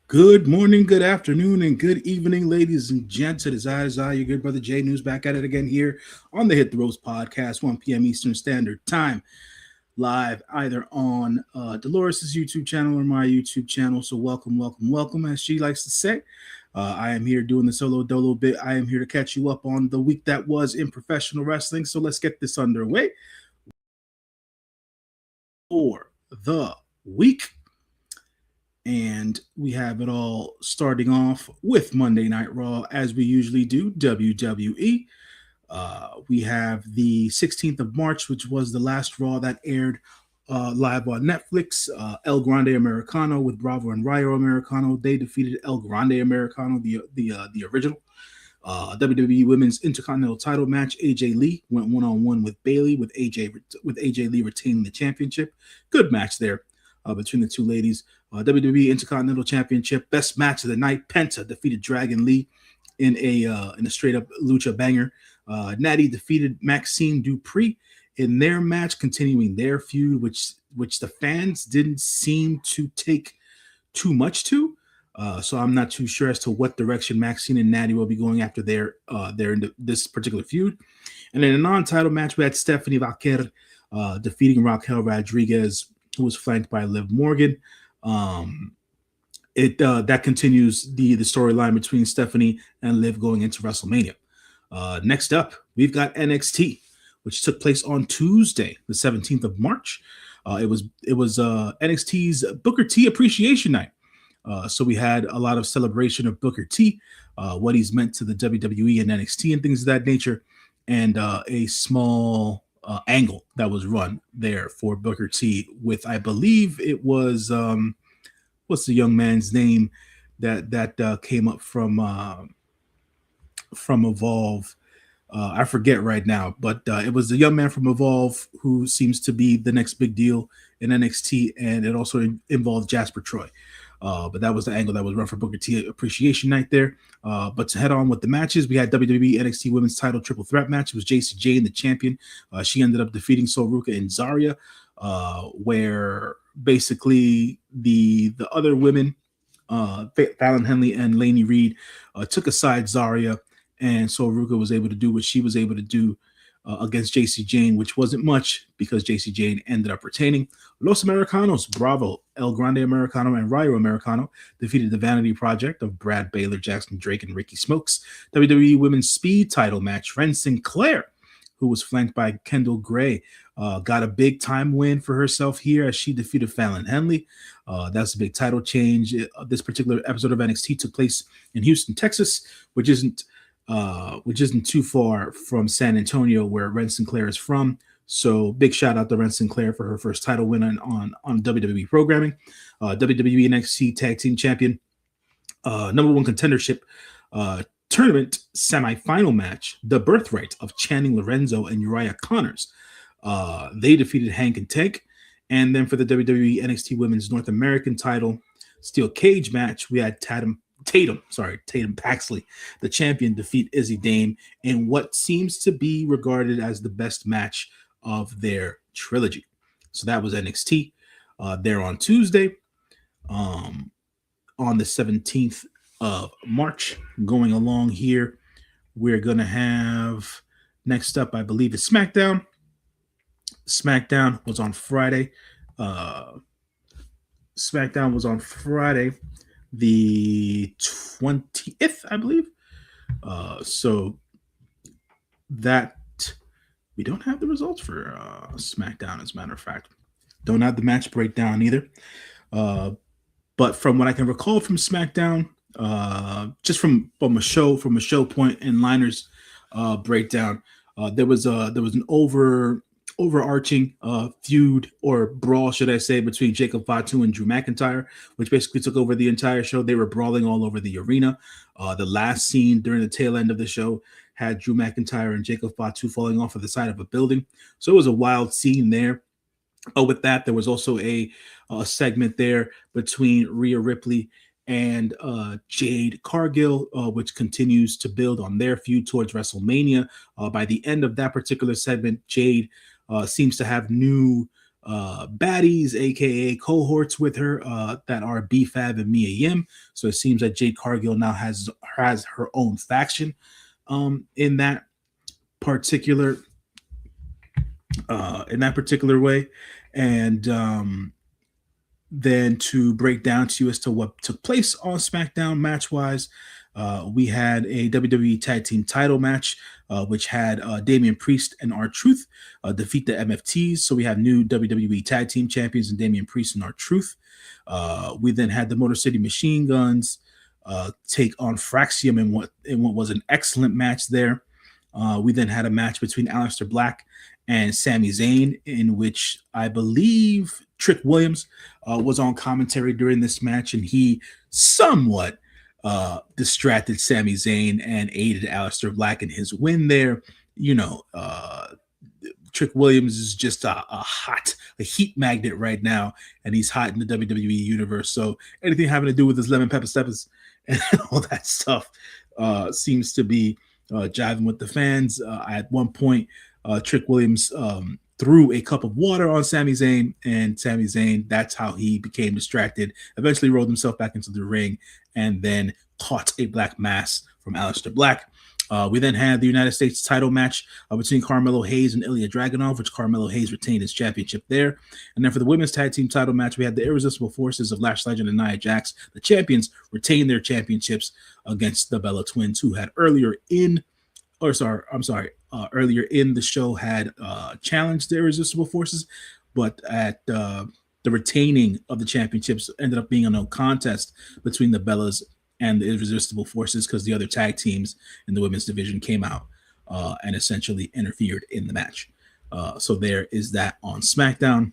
Good morning, good afternoon, and good evening, ladies and gents. It is I, your good brother Jay News, back at it again here on the Hit the Roast podcast, 1 p.m. Eastern Standard Time, live either on Delores' YouTube channel or my YouTube channel. So welcome, as she likes to say. I am here doing the solo dolo bit. I am here to catch you up on the week that was in professional wrestling. So let's get this underway. For the week. And we have it all starting off with Monday Night Raw, as we usually do, WWE. We have the 16th of March, which was the last Raw that aired live on Netflix. El Grande Americano with Bravo and Rayo Americano. They defeated El Grande Americano, the original. WWE Women's Intercontinental Title match. AJ Lee went one-on-one with Bayley, with AJ Lee retaining the championship. Good match there between the two ladies. WWE Intercontinental Championship, best match of the night. Penta defeated Dragon Lee in a straight up lucha banger. Natty defeated Maxine Dupree in their match, continuing their feud, which the fans didn't seem to take too much to. So I'm not too sure as to what direction Maxine and Natty will be going after their this particular feud. And in a non-title match, we had Stephanie Vaquer defeating Raquel Rodriguez, who was flanked by Liv Morgan. That continues the storyline between Stephanie and Liv going into WrestleMania. Next up, we've got NXT, which took place on Tuesday, the 17th of March. It was NXT's Booker T Appreciation Night. So we had a lot of celebration of Booker T, what he's meant to the WWE and NXT and things of that nature, and a small angle that was run there for Booker T with, I believe it was what's the young man's name that came up from Evolve. I forget right now, but it was the young man from Evolve who seems to be the next big deal in NXT, and it also involved Jasper Troy. But that was the angle that was run for Booker T Appreciation Night there. But to head on with the matches, we had WWE NXT Women's Title Triple Threat match. It was Jacy Jayne, the champion. She ended up defeating Sol Ruca and Zarya, where basically the other women, Fallon Henley and Lainey Reed, took aside Zarya, and Sol Ruca was able to do what she was able to do against Jacy Jayne, which wasn't much because Jacy Jayne ended up retaining. Los Americanos, Bravo, El Grande Americano, and Rayo Americano defeated the Vanity Project of Brad Baylor, Jackson Drake, and Ricky Smokes. WWE Women's Speed title match, Ren Sinclair, who was flanked by Kendall Gray, got a big time win for herself here as she defeated Fallon Henley. That's a big title change. This particular episode of NXT took place in Houston, Texas, which isn't too far from San Antonio, where Ren Sinclair is from. So big shout out to Ren Sinclair for her first title win on WWE programming. WWE NXT Tag Team Champion, number one contendership tournament semifinal match, the birthright of Channing Lorenzo and Uriah Connors. They defeated Hank and Tank. And then for the WWE NXT Women's North American title steel cage match, we had Tatum Paxley, the champion, defeat Izzy Dame in what seems to be regarded as the best match of their trilogy. So that was NXT there on Tuesday, on the 17th of March. Going along here, we're going to have next up, I believe, is SmackDown. SmackDown was on Friday. SmackDown was on Friday, the 20th, I believe. So that we don't have the results for SmackDown, as a matter of fact. Don't have the match breakdown either. But from what I can recall from SmackDown, just from a show point and liners breakdown, there was an over overarching feud or brawl, should I say, between Jacob Fatu and Drew McIntyre, which basically took over the entire show. They were brawling all over the arena. The last scene during the tail end of the show had Drew McIntyre and Jacob Fatu falling off of the side of a building. So it was a wild scene there. With that, there was also a segment there between Rhea Ripley and Jade Cargill, which continues to build on their feud towards WrestleMania. By the end of that particular segment, Jade seems to have new baddies, aka cohorts with her that are B-Fab and Mia Yim. So it seems that Jade Cargill now has her own faction in that particular way. And then to break down to you as to what took place on SmackDown match-wise, we had a WWE Tag Team title match, which had Damian Priest and R-Truth defeat the MFTs. So we have new WWE Tag Team champions in Damian Priest and R-Truth. We then had the Motor City Machine Guns take on Fraxium in what was an excellent match there. We then had a match between Aleister Black and Sami Zayn, in which I believe Trick Williams was on commentary during this match, and he somewhat distracted Sami Zayn and aided Aleister Black in his win there. Trick Williams is just a heat magnet right now, and he's hot in the WWE universe. So anything having to do with his lemon pepper steppers and all that stuff seems to be jiving with the fans. At one point, Trick Williams threw a cup of water on Sami Zayn, and Sami Zayn, that's how he became distracted, eventually rolled himself back into the ring, and then caught a black mass from Aleister Black. We then had the United States title match between Carmelo Hayes and Ilya Dragunov, which Carmelo Hayes retained his championship there. And then for the women's tag team title match, we had the irresistible forces of Lash Legend and Nia Jax. The champions retained their championships against the Bella Twins, who had earlier in the show had challenged the irresistible forces, but at the retaining of the championships ended up being a no contest between the Bellas and the irresistible forces, because the other tag teams in the women's division came out and essentially interfered in the match. So there is that on SmackDown,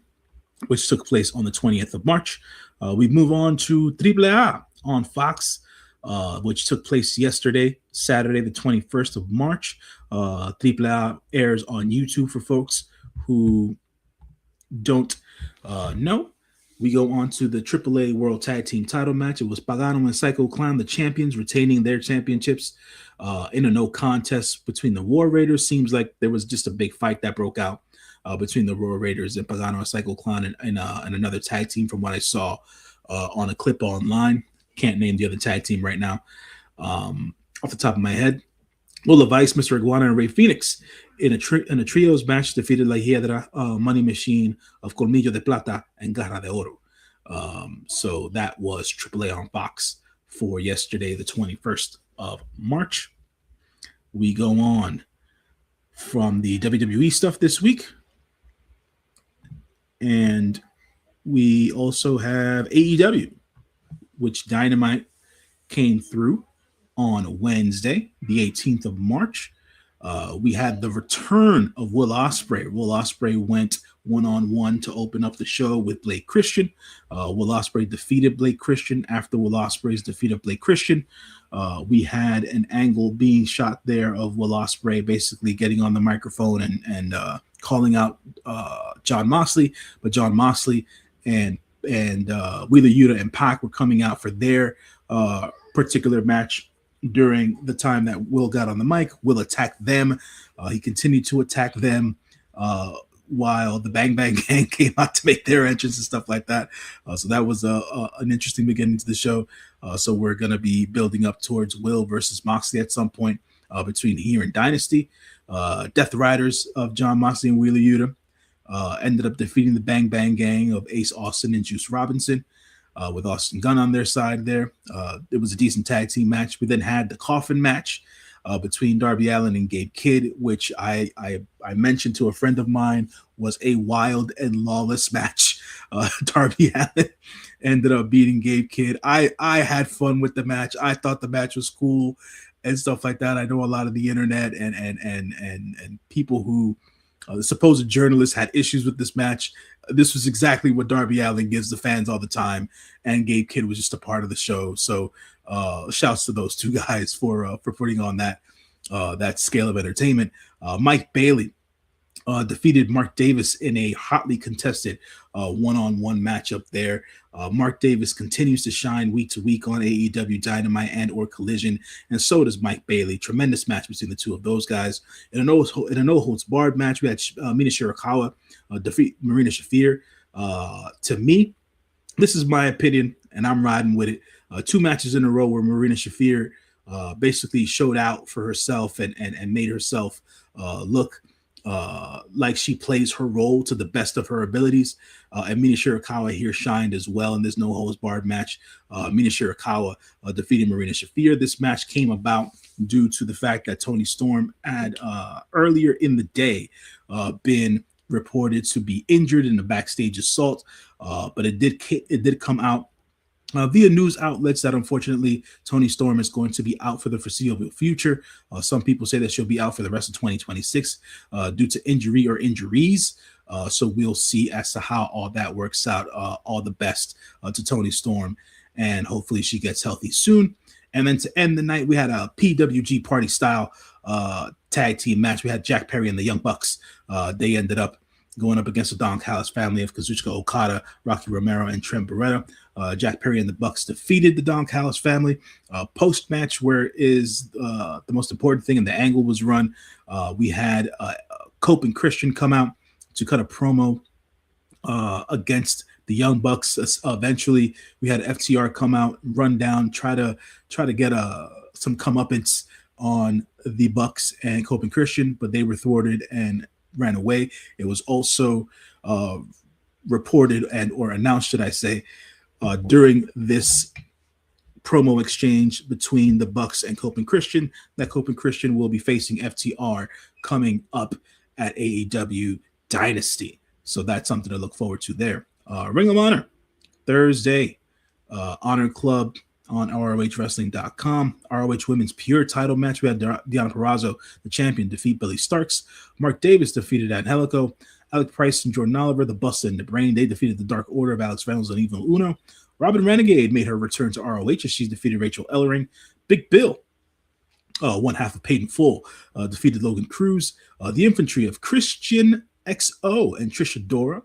which took place on the 20th of March. We move on to AAA on Fox, which took place yesterday, Saturday, the 21st of March. AAA airs on YouTube for folks who don't know. We go on to the AAA World Tag Team title match. It was Pagano and Psycho Clown, the champions, retaining their championships in a no contest between the War Raiders. Seems like there was just a big fight that broke out between the War Raiders and Pagano and Psycho Clown and another tag team from what I saw on a clip online. Can't name the other tag team right now off the top of my head. Lola Vice, Mr. Iguana, and Rey Fénix in a trios match defeated La Hiedra, Money Machine of Colmillo de Plata and Garra de Oro. So that was AAA on Fox for yesterday, the 21st of March. We go on from the WWE stuff this week. And we also have AEW, which Dynamite came through on Wednesday, the 18th of March. We had the return of Will Ospreay. Will Ospreay went one-on-one to open up the show with Blake Christian. Will Ospreay defeated Blake Christian. After Will Ospreay's defeat of Blake Christian, we had an angle being shot there of Will Ospreay basically getting on the microphone and calling out Jon Moxley, but Jon Moxley and Wheeler Yuta and Pac were coming out for their particular match. During the time that Will got on the mic, Will attacked them. He continued to attack them while the Bang Bang Gang came out to make their entrance and stuff like that. So that was an interesting beginning to the show. So we're going to be building up towards Will versus Moxley at some point between here and Dynasty. Death Riders of Jon Moxley and Wheeler Yuta ended up defeating the Bang Bang Gang of Ace Austin and Juice Robinson. With Austin Gunn on their side there. It was a decent tag team match. We then had the coffin match between Darby Allin and Gabe Kidd, which I mentioned to a friend of mine was a wild and lawless match. Darby Allin ended up beating Gabe Kidd. I had fun with the match. I thought the match was cool and stuff like that. I know a lot of the internet and people who The supposed journalist had issues with this match. This was exactly what Darby Allin gives the fans all the time, and Gabe Kidd was just a part of the show. So, shouts to those two guys for putting on that scale of entertainment. Mike Bailey defeated Mark Davis in a hotly contested one-on-one matchup there. Mark Davis continues to shine week to week on AEW Dynamite and or Collision, and so does Mike Bailey. Tremendous match between the two of those guys. In a no-holds-barred match, we had Mina Shirakawa defeat Marina Shafir. To me, this is my opinion, and I'm riding with it. 2 matches in a row where Marina Shafir basically showed out for herself and made herself look like she plays her role to the best of her abilities. And Mina Shirakawa here shined as well in this no holds barred match. Mina Shirakawa defeated Marina Shafir. This match came about due to the fact that Toni Storm had earlier in the day been reported to be injured in a backstage assault, but it did come out via news outlets that unfortunately Toni Storm is going to be out for the foreseeable future. Some people say that she'll be out for the rest of 2026 due to injury or injuries. So we'll see as to how all that works out. All the best to Toni Storm, and hopefully she gets healthy soon. And then to end the night, we had a PWG party style tag team match. We had Jack Perry and the Young Bucks. They ended up going up against the Don Callis family of Kazuchika Okada, Rocky Romero, and Trent Beretta. Jack Perry and the Bucks defeated the Don Callis family. Post-match, where is the most important thing, and the angle was run, we had Cope and Christian come out to cut a promo against the Young Bucks. Eventually, we had FTR come out, run down, try to get some comeuppance on the Bucks and Cope and Christian, but they were thwarted and ran away. It was also reported or announced, should I say, during this promo exchange between the Bucks and Cope and Christian, that Cope and Christian will be facing FTR coming up at AEW Dynasty. So that's something to look forward to there. Ring of Honor, Thursday, Honor Club on ROHWrestling.com. ROH Women's Pure title match. We had Deonna Purrazzo, the champion, defeat Billy Starks. Mark Davis defeated Angelico. Alec Price and Jordan Oliver, the Buster and the Brain, they defeated the Dark Order of Alex Reynolds and Evil Uno. Robin Renegade made her return to ROH as she defeated Rachel Ellering. Big Bill, one half of Paid in Full, defeated Logan Cruz. The Infantry of Christian XO and Trisha Dora.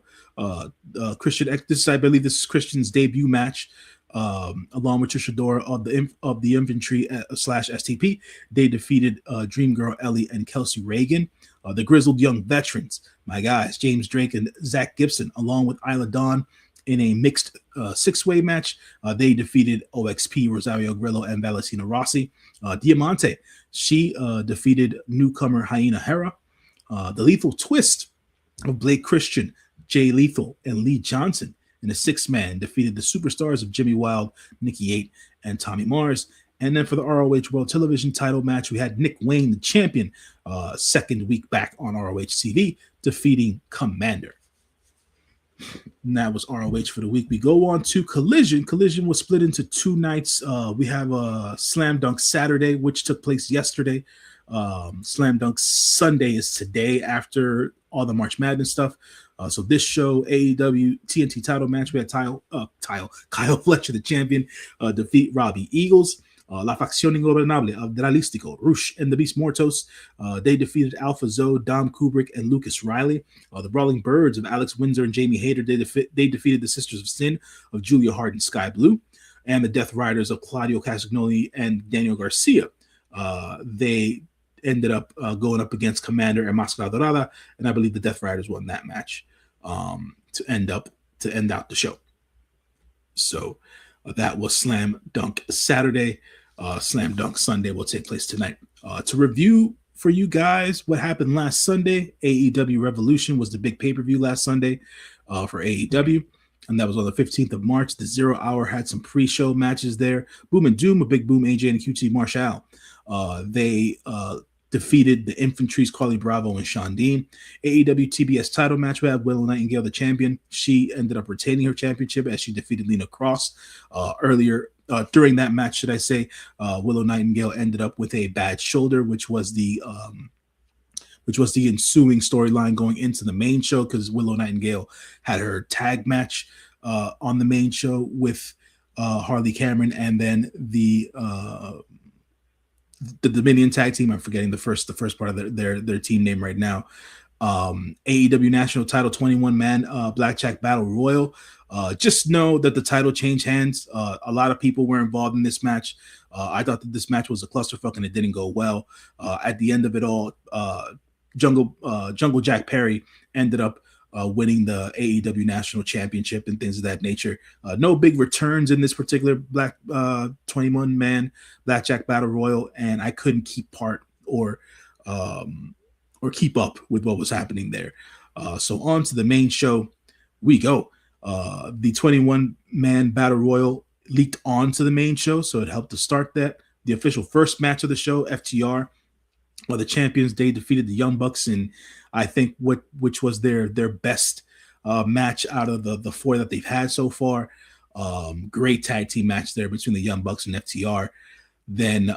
Christian X, I believe this is Christian's debut match, along with Trisha Dora of the Infantry / STP. They defeated Dream Girl Ellie and Kelsey Reagan. The Grizzled Young Veterans, my guys, James Drake and Zach Gibson, along with Isla Dawn, in a mixed 6-way match. They defeated OXP, Rosario Grillo, and Valentina Rossi. Diamante, she defeated newcomer Hyena Hera. The Lethal Twist of Blake Christian, Jay Lethal, and Lee Johnson in a 6-man defeated the superstars of Jimmy Wild, Nikki 8, and Tommy Mars. And then for the ROH World Television title match, we had Nick Wayne, the champion, second week back on ROH TV, defeating Commander. And that was ROH for the week. We go on to Collision. Collision was split into 2 nights. We have a Slam Dunk Saturday, which took place yesterday. Slam Dunk Sunday is today after all the March Madness stuff. So this show, AEW TNT title match, we had Kyle Fletcher, the champion, defeat Robbie Eagles. La Facción Ingobernable of Dralístico, Rush, and the Beast Mortos. They defeated Alpha Zoe, Dom Kubrick, and Lucas Riley. The Brawling Birds of Alex Windsor and Jamie Hayter, they defeated the Sisters of Sin of Julia Hart and Sky Blue. And the Death Riders of Claudio Castagnoli and Daniel Garcia. They ended up going up against Commander and Máscara Dorada, and I believe the Death Riders won that match to end out the show. So that was Slam Dunk Saturday. Slam Dunk Sunday will take place tonight. To review for you guys what happened last Sunday, AEW Revolution was the big pay-per-view last Sunday for AEW, and that was on the 15th of March. The 0 Hour had some pre-show matches there. Boom and Doom, a Big Boom, AJ, and QT Marshall. They defeated the Infantry's Carly Bravo and Sean Dean. AEW TBS title match, we had Willow Nightingale, the champion. She ended up retaining her championship as she defeated Lena Cross earlier. During that match, should I say, Willow Nightingale ended up with a bad shoulder, which was the which was the ensuing storyline going into the main show, because Willow Nightingale had her tag match on the main show with Harley Cameron, and then the Dominion tag team. I'm forgetting the first part of their team name right now. AEW National Title 21-man Blackjack Battle Royal. Just know that the title changed hands. A lot of people were involved in this match. I thought that this match was a clusterfuck and it didn't go well. At the end of it all, Jungle Jack Perry ended up winning the AEW National Championship and things of that nature. No big returns in this particular 21-man Blackjack Battle Royal, and I couldn't keep part or keep up with what was happening there. So on to the main show we go. The 21-man Battle Royal leaked onto the main show, so it helped to start that. The official first match of the show, FTR, the champions, they defeated the Young Bucks, and I think which was their best match out of the four that they've had so far. Great tag team match there between the Young Bucks and FTR. Then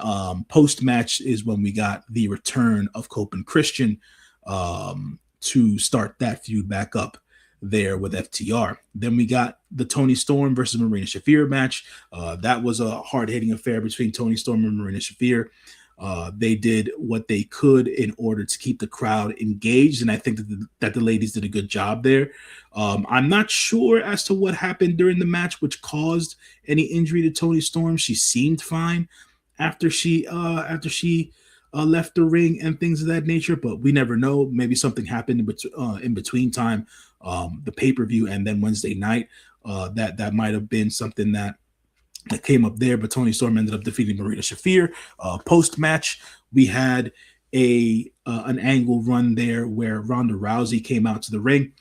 post-match is when we got the return of Cope and Christian to start that feud back up there with FTR. Then we got the Toni Storm versus Marina Shafir match. That was a hard-hitting affair between Toni Storm and Marina Shafir. They did what they could in order to keep the crowd engaged, and I think that the ladies did a good job there. I'm not sure as to what happened during the match which caused any injury to Toni Storm. She seemed fine after she left the ring and things of that nature, but we never know. Maybe something happened in between time, the pay-per-view and then Wednesday night. That might have been something that came up there, but Toni Storm ended up defeating Marina Shafir. Post-match, we had an angle run there where Ronda Rousey came out to the ring,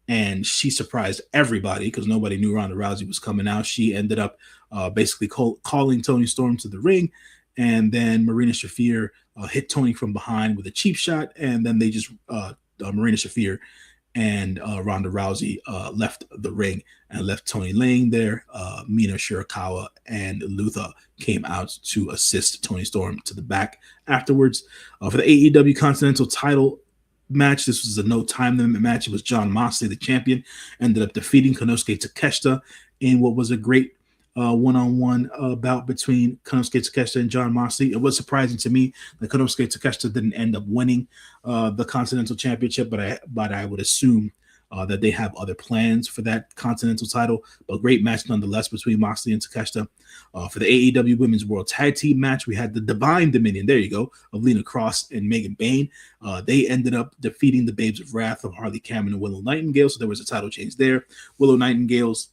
and she surprised everybody because nobody knew Ronda Rousey was coming out. She ended up basically calling Toni Storm to the ring, and then Marina Shafir hit Toni from behind with a cheap shot, and then they just Marina Shafir and Ronda Rousey left the ring and left Toni laying there. Mina Shirakawa and Luther came out to assist Toni Storm to the back afterwards. For the AEW Continental title match, this was a no time limit match. It was Jon Moxley, the champion, ended up defeating Konosuke Takeshita in what was a great one-on-one bout between Konosuke Takeshita and Jon Moxley. It was surprising to me that Konosuke Takeshita didn't end up winning the Continental Championship, but I would assume that they have other plans for that Continental title. But great match nonetheless between Moxley and Takeshita. For the AEW Women's World Tag Team match, we had the Divine Dominion, there you go, of Lena Cross and Megan Bayne. They ended up defeating the Babes of Wrath of Harley Cameron and Willow Nightingale, so there was a title change there. Willow Nightingale's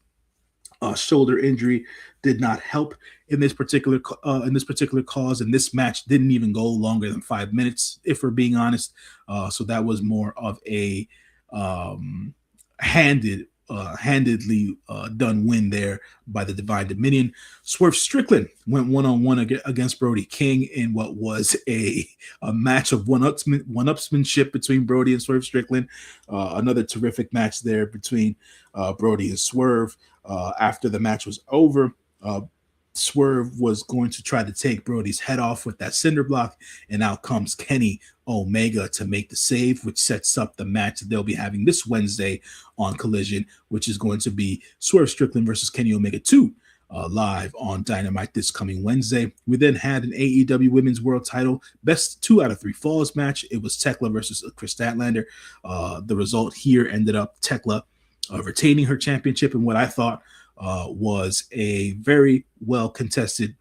shoulder injury did not help in this particular cause, and this match didn't even go longer than 5 minutes, if we're being honest. So that was more of a handedly done win there by the Divine Dominion. Swerve Strickland went one-on-one against Brody King in what was a match of one-upsmanship between Brody and Swerve Strickland. Another terrific match there between Brody and Swerve. After the match was over, Swerve was going to try to take Brody's head off with that cinder block, and out comes Kenny Omega to make the save, which sets up the match that they'll be having this Wednesday on Collision, which is going to be Swerve Strickland versus Kenny Omega 2 live on Dynamite this coming Wednesday. We then had an AEW Women's World Title best 2 out of 3 falls match. It was Tekla versus Chris Statlander. The result here ended up Tekla retaining her championship in what I thought was a very well contested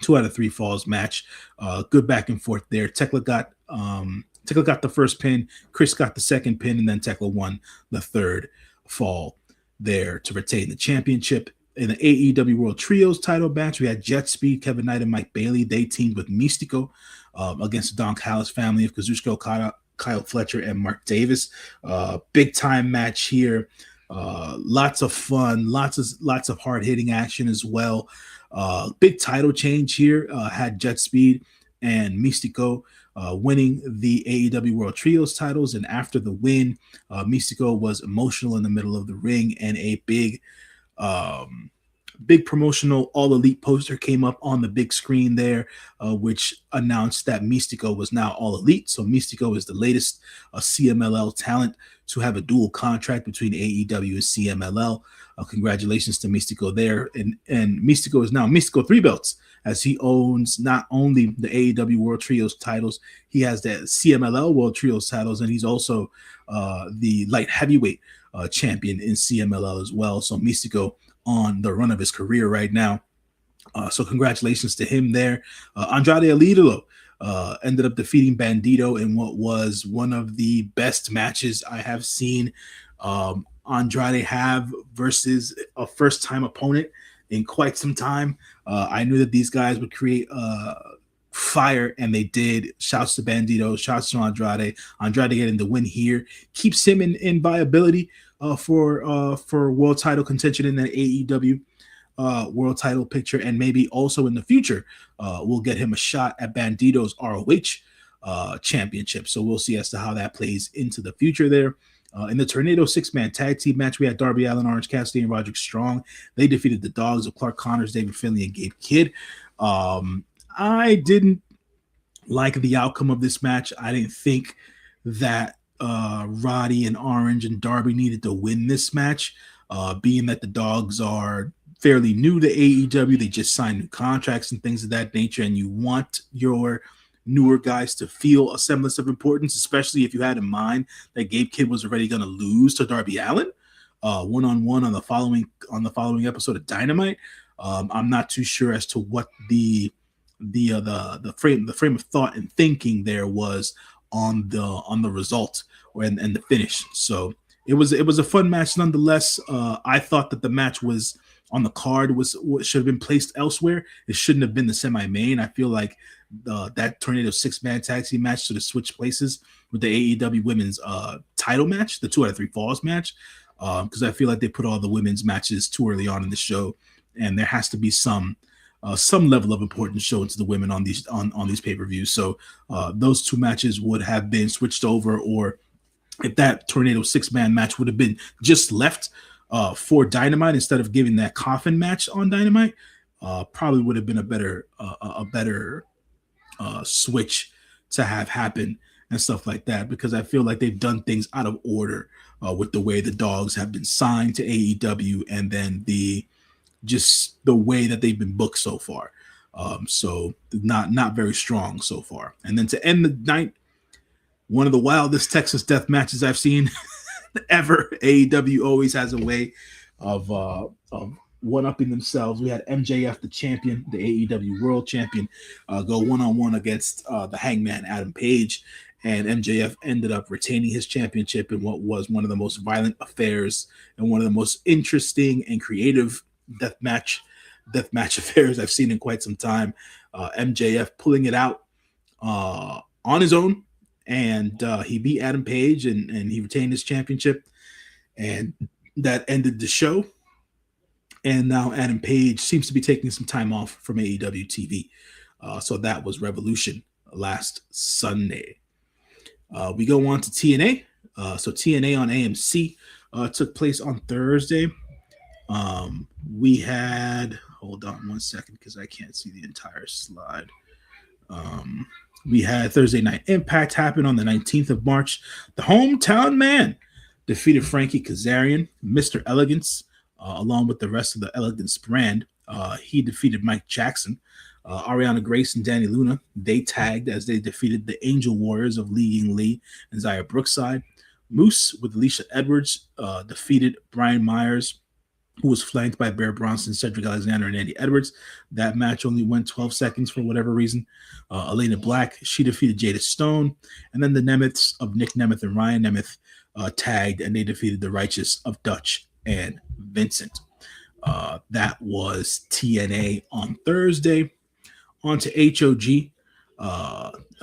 2 out of 3 falls match. Good back and forth there. Tekla got the first pin, Chris got the second pin, and then Tekla won the third fall there to retain the championship. In the AEW World Trios title match, we had Jet Speed, Kevin Knight, and Mike Bailey. They teamed with Mystico against the Don Callis family of Kazuchika Okada, Kyle Fletcher, and Mark Davis. Big time match here. Lots of fun, lots of hard-hitting action as well. Big title change here. Had Jet Speed and Mystico winning the AEW World Trios titles, and after the win, Mystico was emotional in the middle of the ring, and a big big promotional All Elite poster came up on the big screen there, which announced that Mystico was now All Elite. So Mystico is the latest CMLL talent to have a dual contract between AEW and CMLL. Congratulations to Mystico there. And Mystico is now Mystico 3 belts, as he owns not only the AEW World Trios titles, he has the CMLL World Trios titles, and he's also the light heavyweight champion in CMLL as well. So Mystico on the run of his career right now. So congratulations to him there. Andrade El Idolo ended up defeating Bandito in what was one of the best matches I have seen Andrade have versus a first-time opponent in quite some time. I knew that these guys would create fire, and they did. Shouts to Bandito, shouts to Andrade. Andrade getting the win here keeps him in viability for world title contention in the AEW world title picture, and maybe also in the future we'll get him a shot at Bandito's ROH championship. So we'll see as to how that plays into the future there. In the Tornado 6-man tag team match, we had Darby Allin, Orange Cassidy, and Roderick Strong. They defeated the Dogs of Clark Connors, David Finlay, and Gabe Kidd. I didn't like the outcome of this match. I didn't think that Roddy and Orange and Darby needed to win this match, being that the Dogs are fairly new to AEW. They just signed new contracts and things of that nature, and you want your newer guys to feel a semblance of importance, especially if you had in mind that Gabe Kidd was already going to lose to Darby Allin one-on-one on the following episode of Dynamite. I'm not too sure as to what the frame of thought and thinking there was on the result and the finish. So it was a fun match nonetheless. I thought that the match was on the card should have been placed elsewhere. It shouldn't have been the semi-main. I feel like that Tornado 6-man tag team match should have switched places with the AEW women's title match, the 2 out of 3 falls match, because I feel like they put all the women's matches too early on in the show, and there has to be some level of importance shown to the women on these pay-per-views. So those 2 matches would have been switched over, or if that Tornado 6-man match would have been just left for Dynamite instead of giving that coffin match on Dynamite, probably would have been a better switch to have happen and stuff like that, because I feel like they've done things out of order with the way the Dogs have been signed to AEW, and then the way that they've been booked so far. So not very strong so far. And then to end the night, one of the wildest Texas death matches I've seen ever. AEW always has a way of one-upping themselves. We had MJF, the champion, the AEW world champion, go one-on-one against the Hangman Adam Page, and MJF ended up retaining his championship in what was one of the most violent affairs and one of the most interesting and creative deathmatch affairs I've seen in quite some time. MJF pulling it out on his own, and he beat Adam Page, and he retained his championship, and that ended the show. And now Adam Page seems to be taking some time off from AEW TV. So that was Revolution last Sunday. We go on to TNA. So TNA on AMC took place on Thursday. We had, hold on one second because I can't see the entire slide. We had Thursday Night Impact happen on the 19th of March. The Hometown Man defeated Frankie Kazarian, Mr. Elegance, along with the rest of the Elegance brand. He defeated Mike Jackson. Ariana Grace and Danny Luna, they tagged as they defeated the Angel Warriors of Lee Ying Lee and Zaya Brookside. Moose with Alicia Edwards defeated Brian Myers, who was flanked by Bear Bronson, Cedric Alexander, and Andy Edwards. That match only went 12 seconds for whatever reason. Elena Black, she defeated Jada Stone. And then the Nemeths of Nick Nemeth and Ryan Nemeth tagged, and they defeated the Righteous of Dutch and Vincent. That was TNA on Thursday. On to HOG.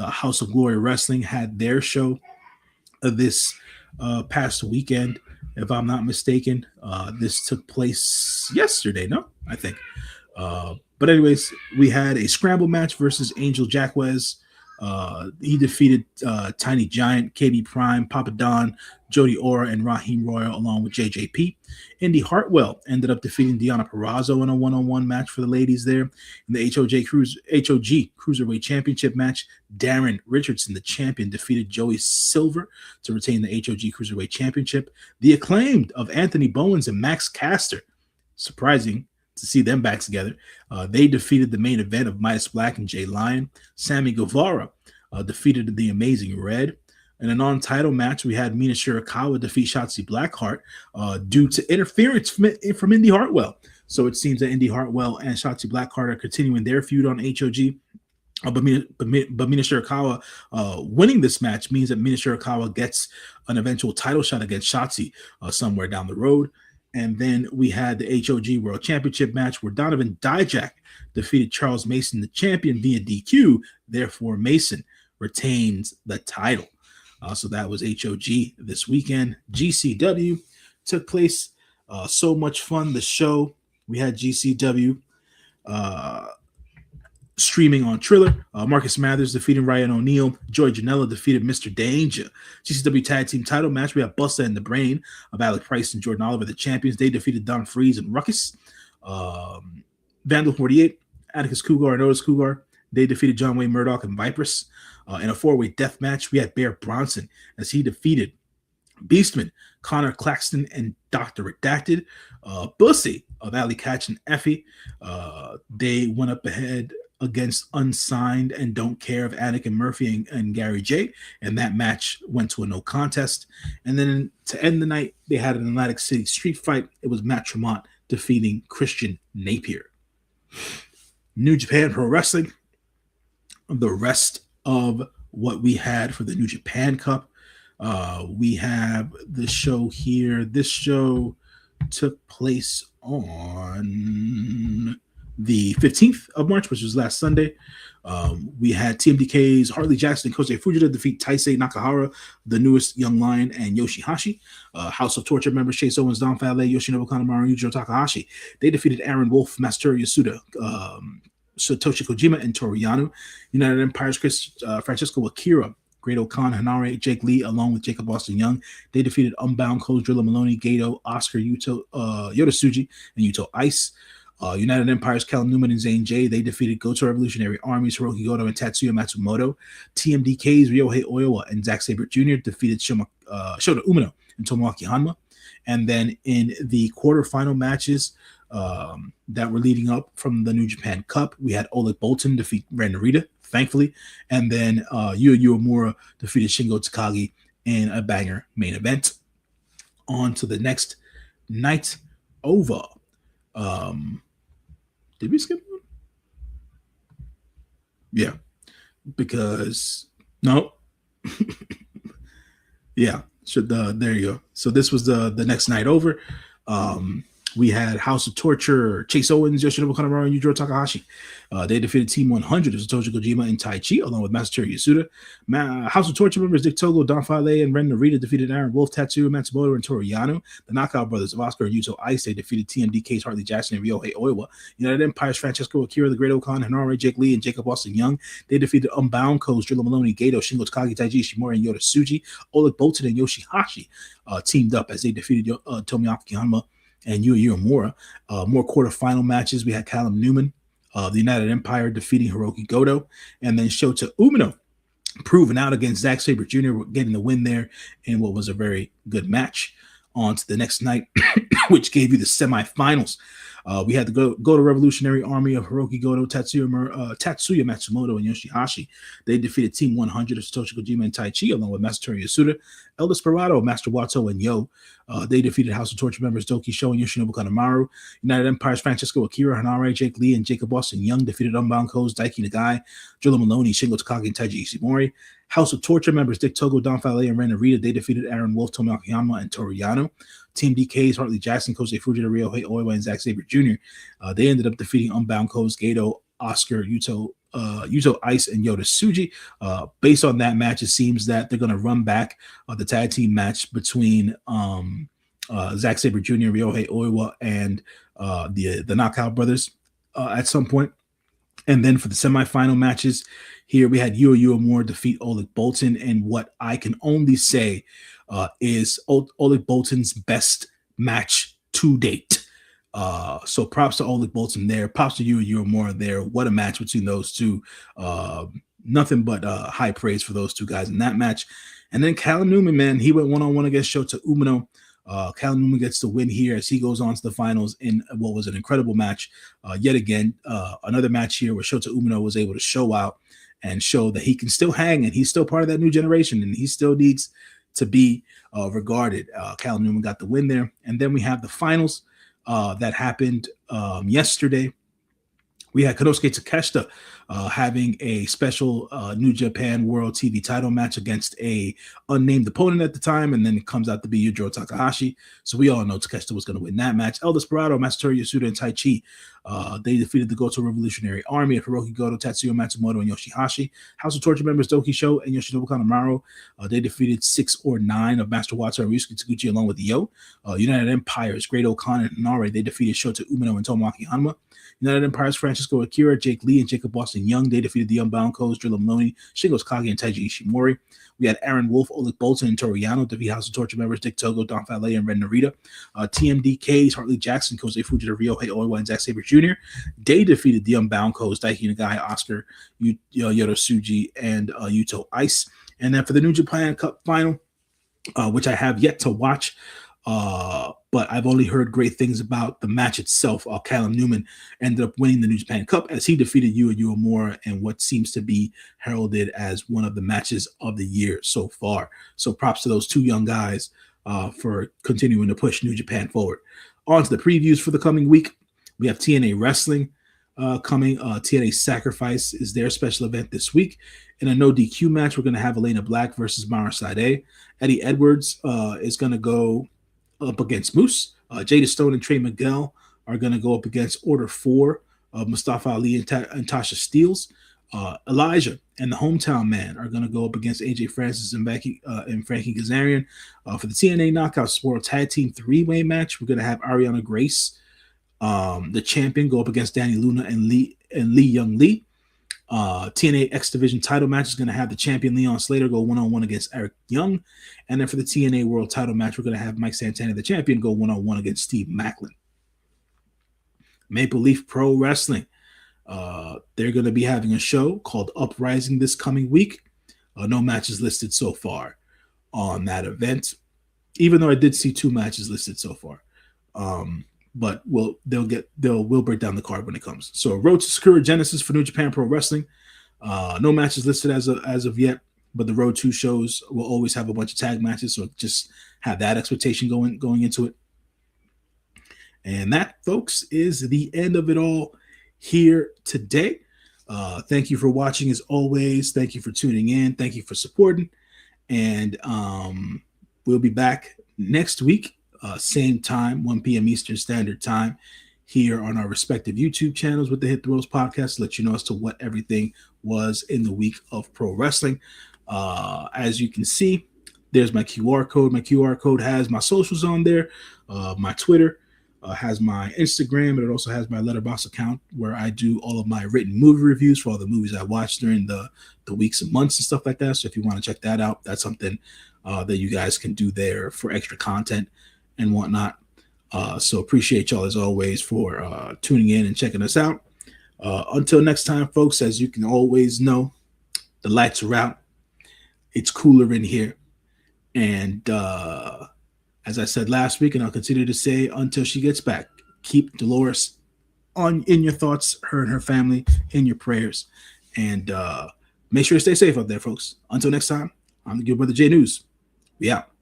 House of Glory Wrestling had their show this past weekend, if I'm not mistaken. This took place yesterday, no? I think. But anyways, we had a scramble match versus Angel Jacquez He defeated Tiny Giant, KB Prime, Papa Don, Jody Ora, and Raheem Royal, along with JJP. Indy Hartwell ended up defeating Deonna Purrazzo in a one-on-one match for the ladies there. In the HOG Cruiserweight Championship match, Darren Richardson, the champion, defeated Joey Silver to retain the HOG Cruiserweight Championship. The Acclaimed of Anthony Bowens and Max Caster, surprising to see them back together. They defeated the main event of Midas Black and Jay Lyon. Sammy Guevara defeated the Amazing Red. In a non-title match, we had Mina Shirakawa defeat Shotzi Blackheart due to interference from Indy Hartwell. So it seems that Indy Hartwell and Shotzi Blackheart are continuing their feud on HOG. But Mina Shirakawa winning this match means that Mina Shirakawa gets an eventual title shot against Shotzi somewhere down the road. And then we had the HOG World Championship match where Donovan Dijak defeated Charles Mason, the champion, via DQ. Therefore, Mason retains the title. So that was HOG this weekend. GCW took place. So much fun. The show, we had GCW streaming on Triller. Marcus Mathers defeating Ryan O'Neal. Joey Janela defeated Mr. Danger. GCW Tag Team title match. We have Busta and the Brain of Alec Price and Jordan Oliver, the champions. They defeated Don Freeze and Ruckus. Vandal 48, Atticus Cougar and Otis Cougar. They defeated John Wayne Murdoch and Vipress. In a four-way death match, we had Bear Bronson as he defeated Beastman, Connor Claxton, and Dr. Redacted. Bussy of Alley Catch and Effie. They went up ahead against Unsigned and Don't Care of Anakin Murphy and Gary J. And that match went to a no contest. And then to end the night, they had an Atlantic City street fight. It was Matt Tremont defeating Christian Napier. New Japan Pro Wrestling. The rest of what we had for the New Japan Cup. We have the show here. This show took place on the 15th of March, which was last Sunday. We had TMDK's Harley Jackson and Kosei Fujita defeat Taisei Nakahara, the newest Young Lion, and Yoshihashi. House of Torture members Chase Owens, Don Fale, Yoshinobu Kanemaru, and Yujiro Takahashi. They defeated Aaron Wolf, Masatori Yasuda, Satoshi Kojima, and Toru Yano. United Empire's Francisco Akira, Great O'Khan, Hanare, Jake Lee, along with Jacob Austin Young. They defeated Unbound, Coach Drilla Maloney, Gato, Oscar, Yoda Tsuji, and Yuto Ice. United Empire's Cal Newman and Zane J. They defeated Goto Revolutionary Armies, Hiroki Goto, and Tatsuya Matsumoto. TMDK's Ryohei Oiwa and Zack Sabre Jr. defeated Shota Umino and Tomoaki Hanma. And then in the quarterfinal matches that were leading up from the New Japan Cup, we had Oleg Bolton defeat Ren Narita, thankfully. And then Yuya Uemura defeated Shingo Takagi in a banger main event. On to the next night over. Did we skip one? Yeah, because no. Yeah, there you go. So this was the next night over. We had House of Torture, Chase Owens, Yoshinobu Kanemaru, and Yujiro Takahashi. They defeated Team 100 of Satoshi Kojima and Tai Chi, along with Masatori Yasuda. House of Torture members Dick Togo, Don Fale, and Ren Narita defeated Aaron Wolf, Tatsuya Matsumoto, and Toru Yano. The Knockout Brothers of Oscar and Yuto Ice, they defeated TMDK's Harley Jackson and Ryohei Oiwa. United Empire's Francesco Akira, The Great O'Khan, Hanare, Jake Lee, and Jacob Austin Young. They defeated Unbound Codes, Drilla Maloney, Gato, Shingo Takagi, Taiji Ishimori, and Yoda Tsuji. Oleg Bolton and Yoshihashi teamed up as they defeated Tomoaki Hanma and Yuya Uemura. More quarterfinal matches. We had Callum Newman, the United Empire, defeating Hiroki Goto, and then Shota Umino proving out against Zack Sabre Jr., getting the win there in what was a very good match. On to the next night, which gave you the semifinals. We had the Goto Revolutionary Army of Hiroki Goto, Tatsuya Matsumoto, and Yoshihashi. They defeated Team 100 of Satoshi Kojima and Tai Chi, along with Masatori Yasuda. El Desperado, Master Wato, and Yo. They defeated House of Torture members Doki Sho and Yoshinobu Kanemaru. United Empire's Francesco Akira, Hanare, Jake Lee, and Jacob Austin Young defeated Unbound Codes, Daiki Nagai, Drilla Maloney, Shingo Takagi, and Taiji Ishimori. House of Torture members Dick Togo, Don Fale, and Ren Narita. They defeated Aaron Wolf, Tomoaki Hanma, and Toru Yano. Team DK's Hartley Jackson, Kosei Fujita, Ryohei Oiwa, and Zack Sabre Jr. They ended up defeating Unbound Codes, Gato, Oscar, Yuto Ice, and Yoda Tsuji. Based on that match, it seems that they're going to run back the tag team match between Zack Sabre Jr., Ryohei Oiwa, and the Knockout Brothers at some point. And then for the semifinal matches, here we had Yuya Uemura defeat Oleg Boltin, and what I can only say is Oleg Boltin's best match to date. So props to Oleg Boltin there. Props to Yuya Uemura there. What a match between those two. Nothing but high praise for those two guys in that match. And then Callum Newman, man, he went one-on-one against Shota Umino. Callum Newman gets the win here as he goes on to the finals in what was an incredible match. Yet again, another match here where Shota Umino was able to show out and show that he can still hang and he's still part of that new generation and he still needs to be regarded. Callum Newman got the win there. And then we have the finals that happened yesterday. We had Konosuke Takeshita having a special New Japan World TV title match against a unnamed opponent at the time, and then it comes out to be Yujiro Takahashi. So we all know Takeshita was going to win that match. El Desperado, Masatori Yasuda, and Tai Chi, they defeated the Goto Revolutionary Army of Hiroki Goto, Tatsuya Matsumoto, and Yoshihashi. House of Torture members Doki Sho and Yoshinobu Kanemaru, they defeated 6 or 9 of Master Wato and Ryusuke Taguchi along with Yo. United Empires, Great Okan and Nare, they defeated Shota Umino and Tomoaki Hanma. United Empires, Francisco Akira, Jake Lee, and Jacob Boston Young, they defeated the Unbound Codes, Drilla Maloney, Shingo Takagi, and Taiji Ishimori. We had Aaron Wolf, Oleg Boltin, and Toru Yano defeat House of Torture members Dick Togo, Don Fale, and Ren Narita. TMDK's Hartley Jackson, Kosei Fujita, Ryohei Oiwa, and Zack Sabre Jr. They defeated the Unbound Codes, Daiki Nagai, Oscar, Yoto Tsuji, and Yuto Ice. And then for the New Japan Cup final, which I have yet to watch, but I've only heard great things about the match itself. Callum Newman ended up winning the New Japan Cup as he defeated Yuya Uemura in what seems to be heralded as one of the matches of the year so far. So props to those two young guys for continuing to push New Japan forward. On to the previews for the coming week. We have TNA Wrestling coming. TNA Sacrifice is their special event this week. In a no DQ match, we're going to have Elena Black versus Mara Sade. Eddie Edwards is going to go up against Moose. Jada Stone and Trey Miguel are going to go up against Order 4 of Mustafa Ali and Tasha Steeles. Elijah and the Hometown Man are going to go up against AJ Francis and Frankie Kazarian. For the TNA Knockouts World Tag Team 3-way match, we're going to have Ariana Grace, the champion, go up against Danny Luna and Lee Young Lee. TNA X Division title match is going to have the champion Leon Slater go one-on-one against Eric Young. And then for the TNA World title match, we're going to have Mike Santana, the champion, go one-on-one against Steve Macklin. Maple Leaf Pro Wrestling. They're going to be having a show called Uprising this coming week. No matches listed so far on that event, even though I did see 2 matches listed so far. But we'll break down the card when it comes. So Road to Sakura Genesis for New Japan Pro Wrestling. No matches listed as of yet, but the Road 2 shows will always have a bunch of tag matches, so just have that expectation going into it. And that, folks, is the end of it all here today. Thank you for watching as always. Thank you for tuning in. Thank you for supporting. And we'll be back next week. Same time, 1 p.m. Eastern Standard Time, here on our respective YouTube channels with the Hit the Ropes podcast to let you know as to what everything was in the week of pro wrestling. As you can see, there's my QR code. My QR code has my socials on there. My Twitter has my Instagram, and it also has my Letterboxd account where I do all of my written movie reviews for all the movies I watched during the weeks and months and stuff like that. So if you want to check that out, that's something that you guys can do there for extra content and whatnot. So appreciate y'all as always for tuning in and checking us out. Until next time, folks, as you can always know, the lights are out. It's cooler in here. And as I said last week, and I'll continue to say until she gets back, keep Delores in your thoughts, her and her family, in your prayers. And make sure you stay safe out there, folks. Until next time, I'm the Good Brother J News. We out.